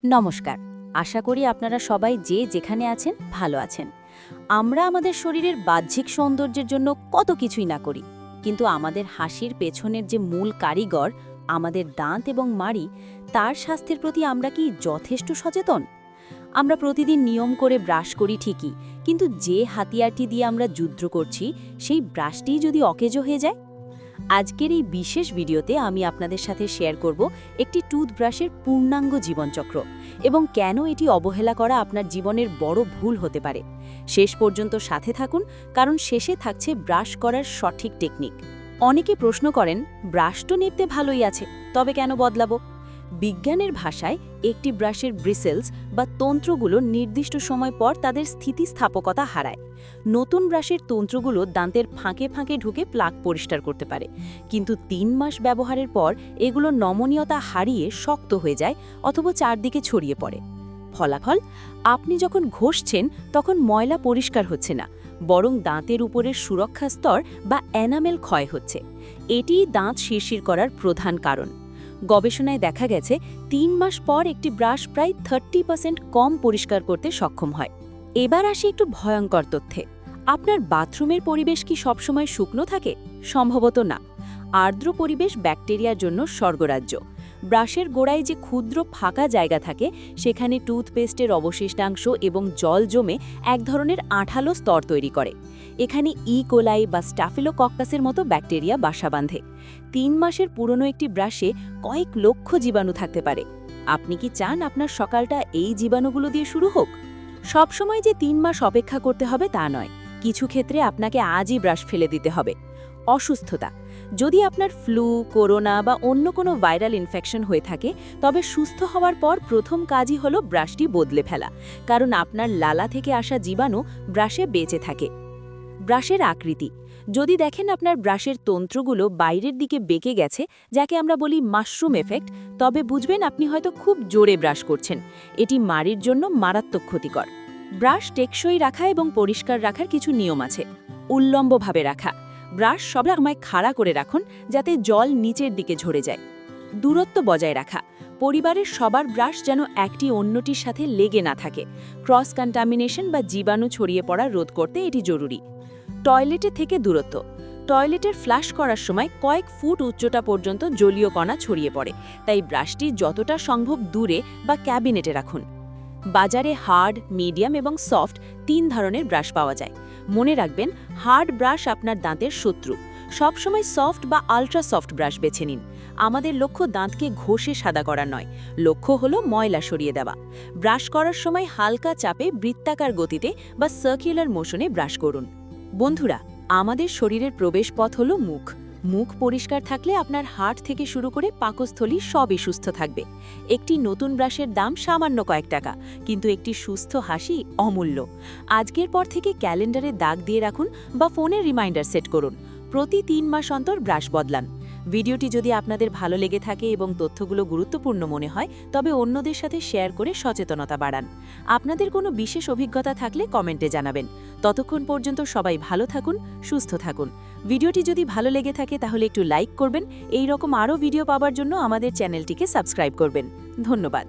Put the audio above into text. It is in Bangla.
নমস্কার। আশা করি আপনারা সবাই যে যেখানে আছেন ভালো আছেন। আমরা আমাদের শরীরের বাহ্যিক সৌন্দর্যের জন্য কত কিছুই না করি, কিন্তু আমাদের হাসির পেছনের যে মূল কারিগর, আমাদের দাঁত এবং মাড়ি, তার স্বাস্থ্যের প্রতি আমরা কি যথেষ্ট সচেতন? আমরা প্রতিদিন নিয়ম করে ব্রাশ করি ঠিকই, কিন্তু যে হাতিয়ারটি দিয়ে আমরা যুদ্ধ করছি সেই ব্রাশটিই যদি অকেজো হয়ে যায়। আজকের এই বিশেষ ভিডিওতে আমি আপনাদের সাথে শেয়ার করব একটি টুথব্রাশের পূর্ণাঙ্গ জীবনচক্র এবং কেন এটি অবহেলা করা আপনার জীবনের বড় ভুল হতে পারে। শেষ পর্যন্ত সাথে থাকুন, কারণ শেষে থাকছে ব্রাশ করার সঠিক টেকনিক। অনেকে প্রশ্ন করেন, ব্রাশ তো নিতে ভালোই আছে, তবে কেন বদলাবো? বিজ্ঞানের ভাষায় একটি ব্রাশের ব্রিসেলস বা তন্ত্রগুলো নির্দিষ্ট সময় পর তাদের স্থিতিস্থাপকতা হারায়। নতুন ব্রাশের তন্ত্রগুলো দাঁতের ফাঁকে ফাঁকে ঢুকে প্লাক পরিষ্কার করতে পারে, কিন্তু ৩ মাস ব্যবহারের পর এগুলো নমনীয়তা হারিয়ে শক্ত হয়ে যায় অথবা চারদিকে ছড়িয়ে পড়ে। ফলাফল, আপনি যখন ঘষছেন তখন ময়লা পরিষ্কার হচ্ছে না, বরং দাঁতের উপরের সুরক্ষা স্তর বা এনামেল ক্ষয় হচ্ছে। এটিই দাঁত শিরশির করার প্রধান কারণ। গবেষণায় দেখা গেছে ৩ মাস পর একটি ব্রাশ প্রায় 30% কম পরিষ্কার করতে সক্ষম হয়। এবার আসি একটু ভয়ঙ্কর তথ্যে। আপনার বাথরুমের পরিবেশ কি সবসময় শুকনো থাকে? সম্ভবত না। আর্দ্র পরিবেশ ব্যাকটেরিয়ার জন্য স্বর্গরাজ্য। ব্রাশের গোড়ায় যে ক্ষুদ্র ফাঁকা জায়গা থাকে, সেখানে টুথপেস্টের অবশিষ্টাংশ এবং জল জমে এক ধরনের আঠালো স্তর তৈরি করে। এখানে কোলাই বা স্টাফিলোকক্কাসের মতো ব্যাকটেরিয়া বাসা বাঁধে। ৩ মাসের পুরনো একটি ব্রাশে কয়েক লক্ষ জীবাণু থাকতে পারে। আপনি কি চান আপনার সকালটা এই জীবাণুগুলো দিয়ে শুরু হোক? সবসময় যে ৩ মাস অপেক্ষা করতে হবে তা নয়, কিছু ক্ষেত্রে আপনাকে আজই ব্রাশ ফেলে দিতে হবে। অসুস্থতা, যদি আপনার ফ্লু, করোনা বা অন্য কোনো ভাইরাল ইনফেকশন হয়ে থাকে, তবে সুস্থ হওয়ার পর প্রথম কাজই হলো ব্রাশটি বদলে ফেলা, কারণ আপনার লালা থেকে আসা জীবাণু ব্রাশে বেঁচে থাকে। ব্রাশের আকৃতি, যদি দেখেন আপনার ব্রাশের তন্ত্রগুলো বাইরের দিকে বেঁকে গেছে, যাকে আমরা বলি মাশরুম এফেক্ট, তবে বুঝবেন আপনি হয়তো খুব জোরে ব্রাশ করছেন। এটি মাড়ির জন্য মারাত্মক ক্ষতিকর। ব্রাশ টেকসই রাখা এবং পরিষ্কার রাখার কিছু নিয়ম আছে। উল্লম্বভাবে রাখা, ব্রাশ সবসময় খাড়া করে রাখুন যাতে জল নিচের দিকে ঝরে যায়। দূরত্ব বজায় রাখা, পরিবারের সবার ব্রাশ যেন একটি অন্যটির সাথে লেগে না থাকে। ক্রস কন্টামিনেশন বা জীবাণু ছড়িয়ে পড়া রোধ করতে এটি জরুরি। টয়লেটে থেকে দূরত্ব, টয়লেটের ফ্লাশ করার সময় কয়েক ফুট উচ্চতা পর্যন্ত জলীয় কণা ছড়িয়ে পড়ে, তাই ব্রাশটি যতটা সম্ভব দূরে বা ক্যাবিনেটে রাখুন। বাজারে হার্ড, মিডিয়াম এবং সফট ৩ ধরনের ব্রাশ পাওয়া যায়। মনে রাখবেন, হার্ড ব্রাশ আপনার দাঁতের শত্রু। সবসময় সফট বা আলট্রা সফট ব্রাশ বেছে নিন। আমাদের লক্ষ্য দাঁতকে ঘষে সাদা করা নয়, লক্ষ্য হলো ময়লা সরিয়ে দেওয়া। ব্রাশ করার সময় হালকা চাপে বৃত্তাকার গতিতে বা সার্কুলার মোশনে ব্রাশ করুন। বন্ধুরা, আমাদের শরীরের প্রবেশপথ হলো মুখ। মুখ পরিষ্কার থাকলে আপনার হার্ট থেকে শুরু করে পাকস্থলী সবই সুস্থ থাকবে। একটি নতুন ব্রাশের দাম সামান্য কয়েক টাকা, কিন্তু একটি সুস্থ হাসি অমূল্য। আজকের পর থেকে ক্যালেন্ডারে দাগ দিয়ে রাখুন বা ফোনে রিমাইন্ডার সেট করুন। প্রতি ৩ মাস অন্তর ব্রাশ বদলান। ভিডিওটি যদি আপনাদের ভালো লেগে থাকে এবং তথ্যগুলো গুরুত্বপূর্ণ মনে হয়, তবে অন্যদের সাথে শেয়ার করে সচেতনতা বাড়ান। আপনাদের কোনো বিশেষ অভিজ্ঞতা থাকলে কমেন্টে জানাবেন। ততক্ষণ পর্যন্ত সবাই ভালো থাকুন, সুস্থ থাকুন। ভিডিওটি যদি ভালো লেগে থাকে তাহলে একটু লাইক করবেন। এই রকম আরও ভিডিও পাওয়ার জন্য আমাদের চ্যানেলটিকে সাবস্ক্রাইব করবেন। ধন্যবাদ।